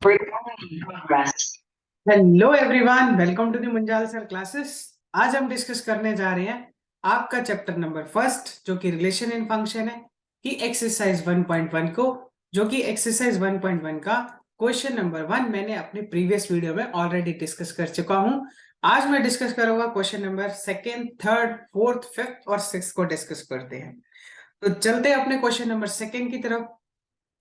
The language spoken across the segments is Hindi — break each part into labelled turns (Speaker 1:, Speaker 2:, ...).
Speaker 1: Hello everyone, welcome to the Munjal sir classes. आज हम डिस्कस करने जा रहे हैं आपका चैप्टर नंबर फर्स्ट, जो कि रिलेशन इन फंक्शन है, कि एक्सरसाइज 1.1 को, जो कि एक्सरसाइज 1.1 का क्वेश्चन नंबर 1 मैंने अपने प्रीवियस वीडियो में ऑलरेडी डिस्कस कर चुका हूं। आज मैं डिस्कस करूंगा question number second, third, fourth, fifth और सिक्स को डिस्कस करते हैं। तो चलते हैं अपने क्वेश्चन नंबर सेकेंड की तरफ।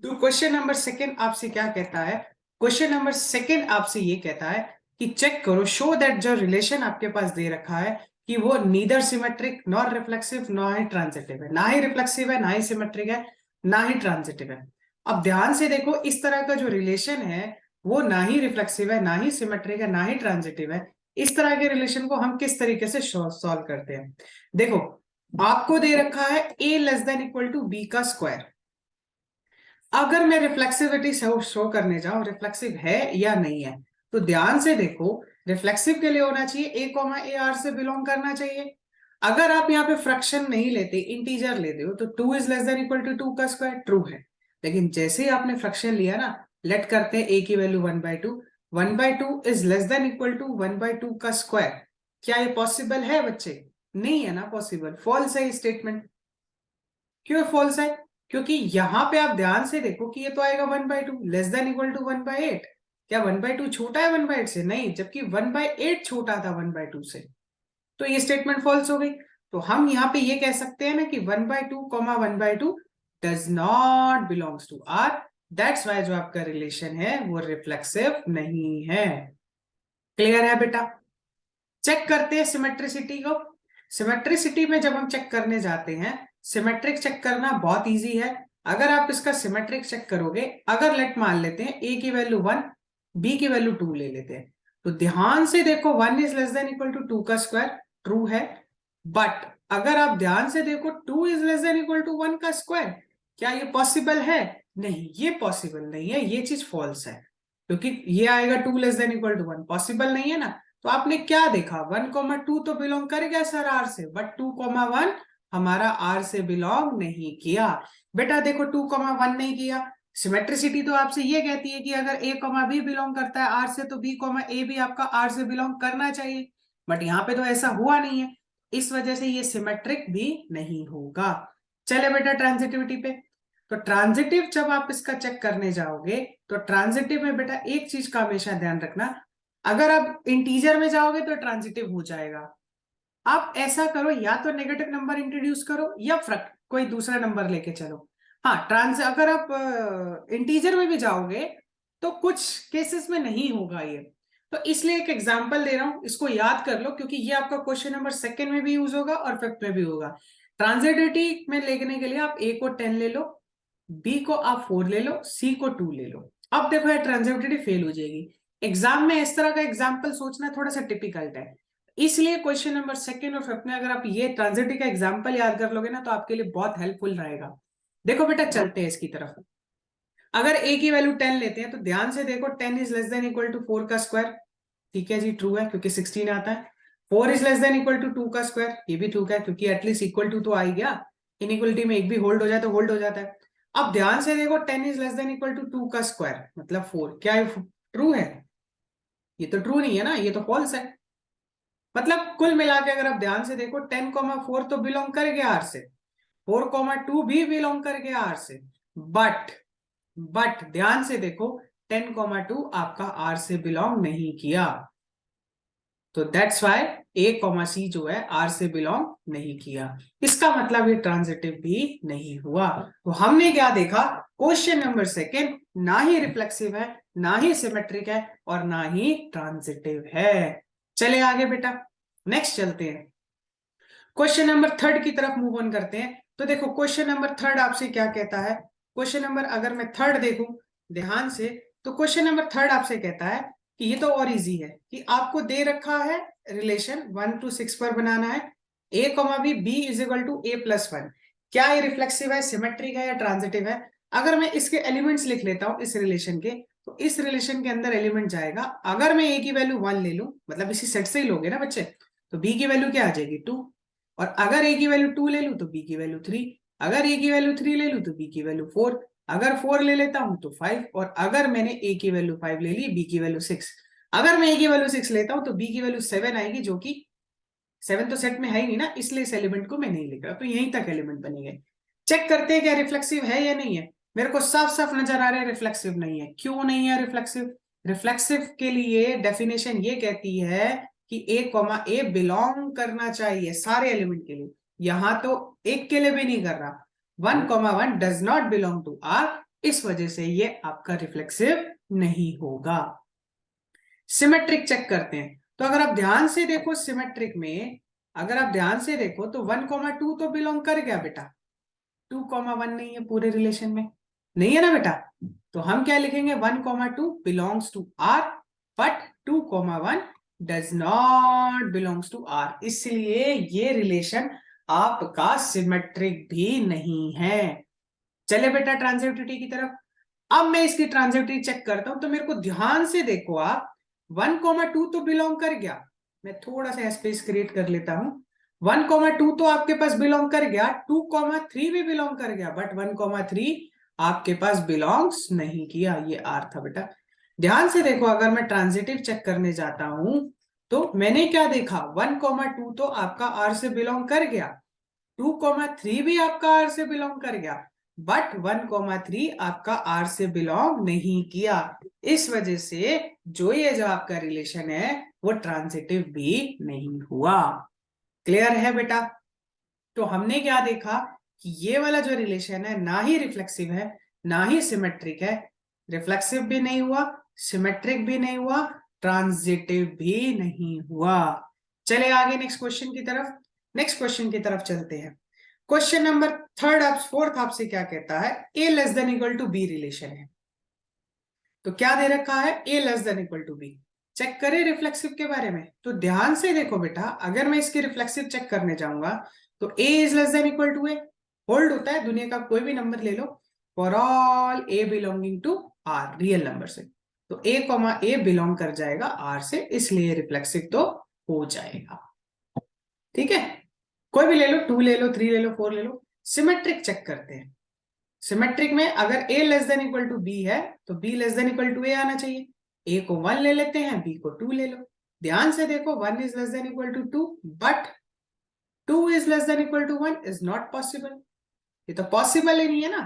Speaker 1: तो क्वेश्चन नंबर सेकंड आपसे क्या कहता है? क्वेश्चन नंबर सेकंड आपसे ये कहता है कि चेक करो, शो दैट जो रिलेशन आपके पास दे रखा है कि वो neither symmetric nor reflexive nor ही ट्रांजिटिव है। ना ही रिफ्लेक्सिव है, ना ही सिमेट्रिक है, ना ही ट्रांजिटिव है। अब ध्यान से देखो, इस तरह का जो रिलेशन है वो ना ही रिफ्लेक्सिव है, ना ही सिमेट्रिक है, ना ही ट्रांजिटिव है। इस तरह के रिलेशन को हम किस तरीके से सॉल्व करते हैं? देखो, आपको दे रखा है a less than equal to b का स्क्वायर। अगर मैं रिफ्लेक्सिविटी शो करने जाऊं, रिफ्लेक्सिव है या नहीं है, तो ध्यान से देखो, रिफ्लेक्सिव के लिए होना चाहिए ए कॉमा ए आर से बिलोंग करना चाहिए। अगर आप यहाँ पे फ्रैक्शन नहीं लेते, इंटीजर लेते हो, तो 2 is less than equal to 2 का स्क्वायर ट्रू है। लेकिन जैसे ही आपने फ्रैक्शन लिया ना, लेट करते हैं ए की value 1/2, 1/2 is less than equal to 1/2 का स्क्वायर। क्या ये पॉसिबल है बच्चे? नहीं है ना पॉसिबल, फॉल्स है स्टेटमेंट। क्यों फॉल्स है? क्योंकि यहां पे आप ध्यान से देखो कि ये तो आएगा 1/2 लेस देन इक्वल टू 1/8। क्या 1/2 छोटा है 1/8 से? नहीं, जबकि 1/8 छोटा था 1/2 से। तो ये स्टेटमेंट फॉल्स हो गई। तो हम यहाँ पे ये कह सकते हैं ना कि 1/2 comma 1/2 does not belongs to R. That's why जो आपका रिलेशन है वो रिफ्लेक्सिव नहीं है। क्लियर है बेटा? चेक करते हैं सिमेट्रिसिटी को। सिमेट्रिसिटी में जब हम चेक करने जाते हैं, सिमेट्रिक चेक करना बहुत इजी है। अगर आप इसका सिमेट्रिक चेक करोगे, अगर लेट मान लेते हैं ए की वैल्यू 1, बी की वैल्यू 2 ले लेते हैं, तो ध्यान से देखो 1 is less than equal to 2 का स्क्वायर ट्रू है। बट अगर आप ध्यान से देखो 2 is less than equal to 1 का स्क्वायर, क्या ये पॉसिबल है? नहीं, ये पॉसिबल नहीं है, ये चीज फॉल्स है। क्योंकि ये आएगा 2 less than equal to 1, possible नहीं है ना। तो आपने क्या देखा, 1,2 तो बिलोंग कर गया सर आर से, बट 2,1 हमारा आर से बिलोंग नहीं किया। बेटा देखो, 2,1 नहीं किया। सिमेट्रिसिटी तो आपसे ये कहती है कि अगर ए कॉमा बी बिलोंग करता है आर से, तो बी कॉमा ए भी आपका आर से बिलोंग करना चाहिए। बट यहाँ पे तो ऐसा हुआ नहीं है, इस वजह से ये सिमेट्रिक भी नहीं होगा। चले बेटा ट्रांजिटिविटी पे। तो ट्रांजिटिव जब आप इसका चेक करने जाओगे, तो ट्रांजिटिव में बेटा एक चीज का हमेशा ध्यान रखना, अगर आप इंटीजर में जाओगे तो ट्रांजिटिव हो जाएगा। आप ऐसा करो, या तो नेगेटिव नंबर इंट्रोड्यूस करो या कोई दूसरा नंबर लेके चलो। हाँ, अगर आप इंटीजर में भी जाओगे तो कुछ केसेस में नहीं होगा ये। तो इसलिए एक एग्जांपल दे रहा हूं, इसको याद कर लो, क्योंकि ये आपका क्वेश्चन नंबर सेकंड में भी यूज होगा और फिफ्थ में भी होगा। ट्रांजिटिविटी में लिखने के लिए आप ए को 10 ले लो, बी को आप 4 ले लो, सी को 2 ले लो। अब देखो ये ट्रांजिटिविटी फेल हो जाएगी। एग्जाम में इस तरह का एग्जाम्पल सोचना थोड़ा सा टिपिकल्ट है, इसलिए क्वेश्चन नंबर सेकंड और फिफ्थ में अगर आप ये ट्रांजिटिव का एग्जांपल याद कर लोगे ना, तो आपके लिए बहुत हेल्पफुल रहेगा। देखो बेटा, चलते हैं इसकी तरफ। अगर a की वैल्यू 10 लेते हैं, तो ध्यान से देखो 10 is less than equal to 4 का स्क्वायर। ठीक है जी, ट्रू है क्योंकि 16 आता है। 4 is less than equal to 2 का स्क्वायर, ये भी ट्रू है क्योंकि एटलीस्ट इक्वल टू तो आ ही गया। इनइक्वलिटी में एक भी होल्ड हो जाए तो होल्ड हो जाता है। अब ध्यान से देखो 10 is less than equal to 2 का स्क्वायर मतलब 4, क्या ये ट्रू है? ये तो ट्रू नहीं है ना, ये तो फॉल्स है। मतलब कुल मिला के अगर आप ध्यान से देखो, 10,4 तो बिलोंग कर गया आर से, 4,2 भी बिलोंग कर गया आर से। बट ध्यान से देखो, 10,2 आपका आर से बिलोंग नहीं किया। तो दैट्स वाई ए कॉमा सी जो है आर से बिलोंग नहीं किया। इसका मतलब ये ट्रांजिटिव भी नहीं हुआ। तो हमने क्या देखा, क्वेश्चन नंबर सेकेंड ना ही रिफ्लेक्सिव है, ना ही सिमेट्रिक है, और ना ही ट्रांजिटिव है। चले आगे बेटा, नेक्स्ट चलते हैं। क्वेश्चन नंबर थर्ड की तरफ मूव ऑन करते हैं। तो देखो क्वेश्चन नंबर थर्ड आपसे क्या कहता है। क्वेश्चन नंबर अगर मैं थर्ड देखूं ध्यान से, तो क्वेश्चन नंबर थर्ड आपसे कहता है कि ये तो और इजी है, कि आपको दे रखा है रिलेशन 1 to 6 पर बनाना है, A comma B, B is equal to A plus 1। क्या ये रिफ्लेक्सिव है, सिमेट्रिक है या ट्रांजिटिव है? अगर मैं इसके एलिमेंट्स लिख लेता हूं इस रिलेशन के, तो इस रिलेशन के अंदर एलिमेंट जाएगा, अगर मैं ए की वैल्यू 1 ले लूं, मतलब इसी सेट से ही लोगे ना बच्चे, तो बी की वैल्यू क्या आ जाएगी 2। और अगर ए की वैल्यू 2 ले लूं तो बी की वैल्यू 3, अगर ए की वैल्यू 3 ले लूं तो बी की वैल्यू 4। अगर 4 ले लेता हूं तो 5, और अगर मैंने ए की वैल्यू 5 ले ली, बी की वैल्यू 6, अगर मैं ए की वैल्यू 6 लेता हूं तो बी की वैल्यू 7 आएगी, जो कि 7 तो सेट में है ही नहीं ना, इसलिए इस एलिमेंट को मैं नहीं लिख रहा, तो यहीं तक एलिमेंट बनेंगे। चेक करते हैं क्या रिफ्लेक्सिव है या नहीं है। मेरे को साफ साफ नजर आ रहा है रिफ्लेक्सिव नहीं है। क्यों नहीं है रिफ्लेक्सिव? रिफ्लेक्सिव के लिए डेफिनेशन ये कहती है कि ए कॉमा ए बिलोंग करना चाहिए सारे एलिमेंट के लिए, यहां तो एक के लिए भी नहीं कर रहा। 1,1 does not belong to R, इस वजह से ये आपका रिफ्लेक्सिव नहीं होगा। सिमेट्रिक चेक करते हैं, तो अगर आप ध्यान से देखो सिमेट्रिक में, अगर आप ध्यान से देखो तो 1,2 तो बिलोंग कर गया बेटा, 2,1 नहीं है पूरे रिलेशन में, नहीं है ना बेटा। तो हम क्या लिखेंगे, 1,2 belongs to R, but 2,1 does not belongs to R, इसलिए ये रिलेशन आपका सिमेट्रिक भी नहीं है। चले बेटा ट्रांजिटिविटी की तरफ। अब मैं इसकी ट्रांजिटिविटी चेक करता हूं, तो मेरे को ध्यान से देखो आप, 1,2 तो बिलोंग कर गया, मैं थोड़ा सा स्पेस क्रिएट कर लेता हूं, 1,2 तो आपके पास बिलोंग कर गया, 2,3 भी बिलोंग कर गया, बट 1,3 आपके पास बिलोंग्स नहीं किया, ये आर था बेटा। ध्यान से देखो, अगर मैं ट्रांजिटिव चेक करने जाता हूं तो मैंने क्या देखा, 1,2 तो आपका आर से बिलोंग कर गया, 2,3 भी आपका आर से बिलोंग कर गया, बट 1,3 आपका आर से बिलोंग नहीं किया, इस वजह से जो आपका रिलेशन है वो ट्रांजिटिव भी नहीं हुआ। क्लियर है बेटा? तो हमने क्या देखा कि ये वाला जो रिलेशन है ना ही रिफ्लेक्सिव है ना ही सिमेट्रिक है, रिफ्लेक्सिव भी नहीं हुआ, सिमेट्रिक भी नहीं हुआ, ट्रांजिटिव भी नहीं हुआ। चले आगे नेक्स्ट क्वेश्चन की तरफ, नेक्स्ट क्वेश्चन की तरफ चलते हैं। क्वेश्चन नंबर थर्ड आप फोर्थ आपसे क्या कहता है, A less than equal to B relation है। तो क्या दे रखा है, A less than equal to B. Check करें रिफ्लेक्सिव के बारे में, तो ध्यान से देखो बेटा, अगर मैं इसकी रिफ्लेक्सिव चेक करने जाऊंगा तो A is less than equal to A, hold होता है दुनिया का कोई भी नंबर ले लो, for all A belonging to R, real number से, तो ए कॉमा ए बिलोंग कर जाएगा आर से, इसलिए रिफ्लेक्सिव तो हो जाएगा। ठीक है, कोई भी ले लो, 2 ले लो, 3 ले लो, 4 ले लो। सिमेट्रिक चेक करते हैं, सिमेट्रिक में अगर a less than equal to b है तो b less than equal to a आना चाहिए, a को 1 ले लेते हैं, b को 2 ले लो। ध्यान से देखो, 1 is less than equal to 2, but 2 is less than equal to 1 is not possible, ये तो पॉसिबल ही नहीं है ना।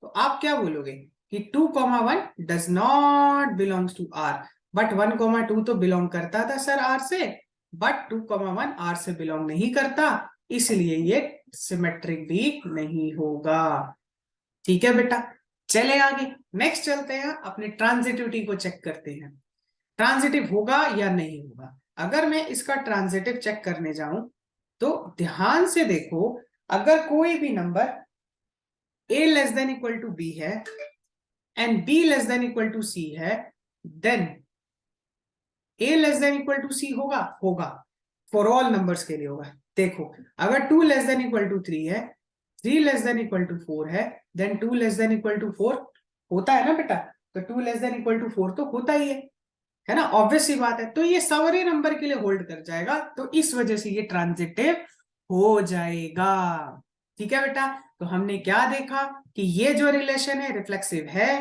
Speaker 1: तो आप क्या बोलोगे कि 2,1 does not belongs to R, but 1,2 तो बिलोंग करता था सर आर से, बट 2,1 आर से बिलोंग नहीं करता, इसलिए ये सिमेट्रिक भी नहीं होगा। ठीक है बेटा, चले आगे, नेक्स्ट चलते हैं, अपने ट्रांजिटिविटी को चेक करते हैं, ट्रांजिटिव होगा या नहीं होगा। अगर मैं इसका ट्रांजिटिव चेक करने जाऊं तो ध्यान से देखो, अगर कोई भी number a less than equal to b है and b less than equal to c है, then a less than equal to c होगा, होगा, फॉर ऑल नंबर्स के लिए होगा। देखो, अगर 2 लेस देन इक्वल टू 3 है, 3 लेस देन इक्वल टू 4 है, then 2 less than equal to 4 होता है ना बेटा, तो 2 लेस देन इक्वल टू 4 तो होता ही है ना, ऑब्वियस सी बात है, तो ये सारे नंबर के लिए होल्ड कर जाएगा, तो इस वजह से ये ट्रांजिटिव हो जाएगा। ठीक है बेटा, तो हमने क्या देखा कि ये जो रिलेशन है रिफ्लेक्सिव है,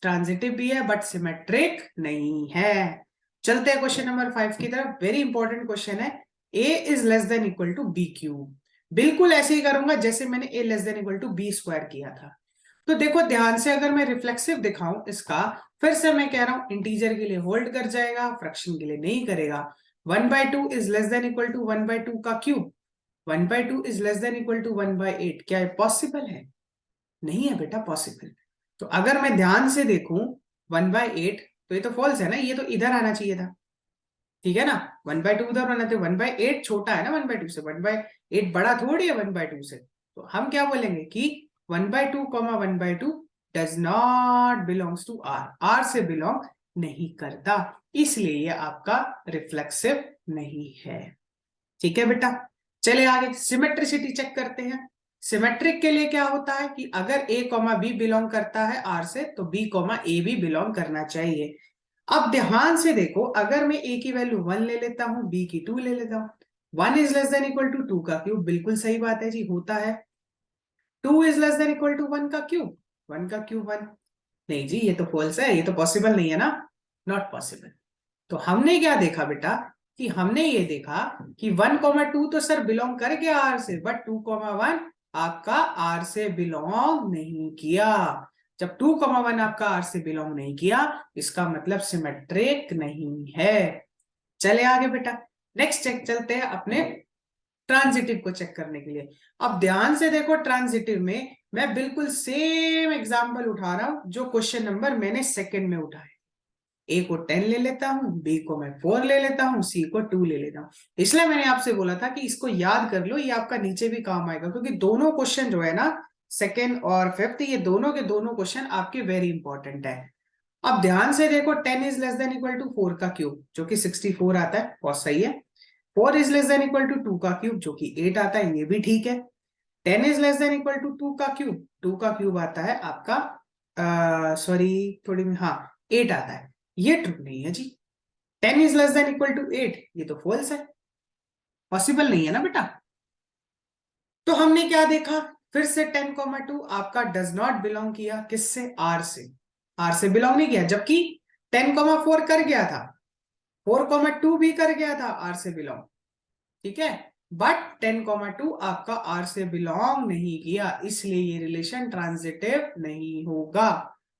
Speaker 1: ट्रांजिटिव भी है, बट सिमेट्रिक नहीं है। चलते हैं क्वेश्चन नंबर 5 की तरफ, वेरी इंपॉर्टेंट क्वेश्चन है, a is less than equal to b cube. बिल्कुल ऐसे ही करूंगा जैसे मैंने a less than equal to b square किया था। तो देखो ध्यान से, अगर मैं रिफ्लेक्सिव दिखाऊं इसका, फिर से मैं कह रहा हूं इंटीजर के लिए होल्ड कर जाएगा, फ्रैक्शन के लिए नहीं करेगा। 1/2 is less than equal to 1/2 का cube, 1/2 is less than equal to 1/8, क्या पॉसिबल है? नहीं है बेटा पॉसिबल। तो अगर मैं ध्यान से देखूं 1/8, तो ये तो फॉल्स है ना, ये तो इधर आना चाहिए था, ठीक है ना, 1/2 उधर आना चाहिए, 1/8 छोटा है ना 1/2 से, 1/8 बड़ा थोड़ी है 1/2 से। तो हम क्या बोलेंगे कि 1/2 1/2 does not belongs to R, R से बिलोंग नहीं करता, इसलिए ये आपका रिफ्लेक्सिव नहीं है। ठीक है बेटा, चले आगे सिमेट्रिसिटी चेक करते हैं। सिमेट्रिक के लिए क्या होता है कि अगर a कॉमा बी बिलोंग करता है r से, तो b कॉमा ए भी बिलोंग करना चाहिए। अब ध्यान से देखो, अगर मैं a की वैल्यू 1 ले लेता हूं, b की 2 ले लेता हूं, 1 is less than equal to 2 का क्यूब, बिल्कुल सही बात है जी, होता है। 2 is less than equal to 1 का क्यूब, 1 का क्यूब 1। नहीं जी, ये तो फॉल्स है, ये तो पॉसिबल नहीं है ना, नॉट पॉसिबल। तो हमने क्या देखा बेटा कि हमने ये देखा कि 1,2 तो सर बिलोंग कर गया आर से, बट 2,1 आपका आर से बिलोंग नहीं किया। जब 2,1 आपका आर से बिलोंग नहीं किया, इसका मतलब सिमेट्रिक नहीं है। चले आगे बेटा, नेक्स्ट चेक चलते हैं अपने ट्रांजिटिव को चेक करने के लिए। अब ध्यान से देखो, ट्रांजिटिव में मैं बिल्कुल सेम एग्जांपल उठा रहा हूं जो क्वेश्चन नंबर मैंने सेकंड में उठाया। ए को 10 ले लेता हूं, बी को मैं 4 ले लेता हूं, सी को 2 ले लेता हूं। इसलिए मैंने आपसे बोला था कि इसको याद कर लो, ये आपका नीचे भी काम आएगा, क्योंकि दोनों क्वेश्चन जो है ना, सेकेंड और फिफ्थ, ये दोनों के दोनों क्वेश्चन आपके वेरी इंपॉर्टेंट है। अब ध्यान से देखो, 10 is less than equal to 4 का क्यूब, जो कि 64 आता है, बहुत सही है। 4 is less than equal to 2 का क्यूब, जो कि 8 आता है, ये भी ठीक है। 10 is less than equal to 2 का क्यूब, 2 का क्यूब आता है आपका, सॉरी थोड़ी, हाँ 8 आता है, ये ट्रू नहीं है जी। 10 is less than equal to 8, ये तो फॉल्स है, पॉसिबल नहीं है ना बेटा। तो हमने क्या देखा, फिर से 10,2 आपका डज नॉट बिलोंग किया, किससे, आर से। आर से बिलोंग नहीं किया, जबकि 10,4 कर गया था, 4,2 भी कर गया था आर से बिलोंग, ठीक है। बट 10,2 आपका आर से बिलोंग नहीं किया, इसलिए ये रिलेशन ट्रांजिटिव नहीं होगा,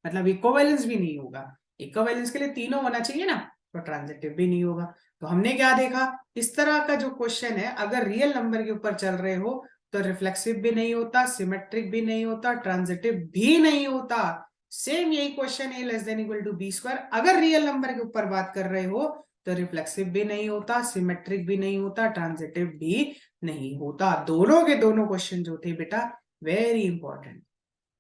Speaker 1: मतलब इक्विवेलेंस भी नहीं होगा। इक्विवेलेंस के लिए तीनों होना चाहिए ना, तो ट्रांजिटिव भी नहीं होगा। तो हमने क्या देखा, इस तरह का जो क्वेश्चन है, अगर रियल नंबर के ऊपर चल रहे हो तो रिफ्लेक्सिव भी नहीं होता, सिमेट्रिक भी नहीं होता, ट्रांजिटिव भी नहीं होता। सेम यही question a less than equal to b square, अगर रियल नंबर के ऊपर बात कर रहे हो तो रिफ्लेक्सिव भी नहीं होता, सिमेट्रिक भी नहीं होता, ट्रांजिटिव भी नहीं होता। दोनों के दोनों क्वेश्चन जो थे बेटा वेरी इंपॉर्टेंट।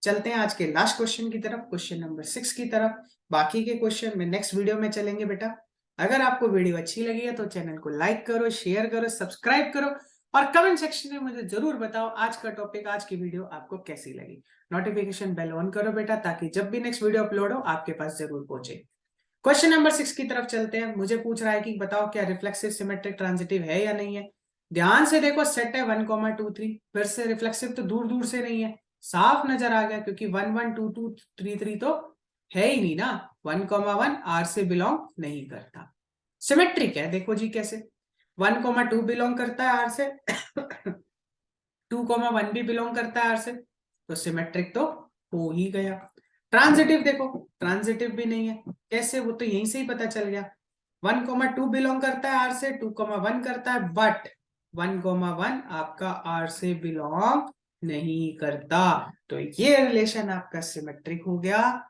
Speaker 1: चलते हैं आज के लास्ट क्वेश्चन की तरफ, क्वेश्चन नंबर 6 की तरफ। बाकी के क्वेश्चन में नेक्स्ट वीडियो में चलेंगे बेटा। अगर आपको वीडियो अच्छी लगी है तो चैनल को लाइक करो, शेयर करो, सब्सक्राइब करो, और कमेंट सेक्शन में मुझे जरूर बताओ आज का टॉपिक, आज की वीडियो आपको कैसी लगी। नोटिफिकेशन बेल ऑन करो बेटा, ताकि जब भी नेक्स्ट वीडियो अपलोड हो आपके पास जरूर पहुंचे। क्वेश्चन नंबर 6 की तरफ चलते हैं। मुझे पूछ रहा है कि बताओ क्या रिफ्लेक्सिव सिमेट्रिक ट्रांजिटिव है या नहीं है। ध्यान से देखो, सेट है 1, 2, 3, फिर से रिफ्लेक्सिव तो दूर दूर से नहीं है, साफ नजर आ गया, क्योंकि 1, 1, 2, 2, 3, 3 तो है ही नहीं ना। 1,1 आर से बिलोंग नहीं करता। सिमेट्रिक है, देखो जी कैसे, 1,2 बिलोंग करता है आर से 2,1 भी बिलोंग करता है आर से, तो सिमेट्रिक तो हो ही गया। ट्रांजिटिव देखो, ट्रांजिटिव भी नहीं है, कैसे, वो तो यहीं से ही पता चल गया। 1,2 बिलोंग करता है आर से, 2,1 करता है, बट 1,1 आपका आर से बिलोंग नहीं करता, तो ये रिलेशन आपका सिमेट्रिक हो गया,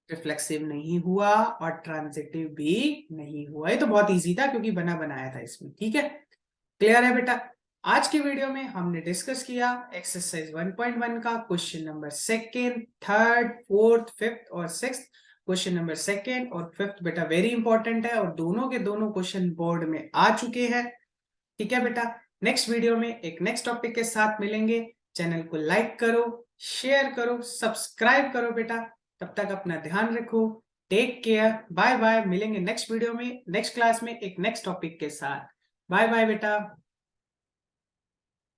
Speaker 1: रिफ्लेक्सिव नहीं हुआ और ट्रांजिटिव भी नहीं हुआ। ये तो बहुत इजी था, क्योंकि बना बनाया था इसमें, ठीक है। क्लियर है बेटा। आज की वीडियो में हमने डिस्कस किया एक्सरसाइज 1.1 का question number second, third, fourth, fifth और सिक्स्थ। क्वेश्चन नंबर सेकेंड और फिफ्थ बेटा वेरी इंपॉर्टेंट है, और दोनों के दोनों क्वेश्चन बोर्ड में आ चुके हैं, ठीक है बेटा। नेक्स्ट वीडियो में एक नेक्स्ट टॉपिक के साथ मिलेंगे। चैनल को लाइक करो, शेयर करो, सब्सक्राइब करो बेटा। तब तक अपना ध्यान रखो, टेक केयर, बाय बाय। मिलेंगे नेक्स्ट वीडियो में, नेक्स्ट क्लास में एक नेक्स्ट टॉपिक के साथ। बाय बाय बेटा।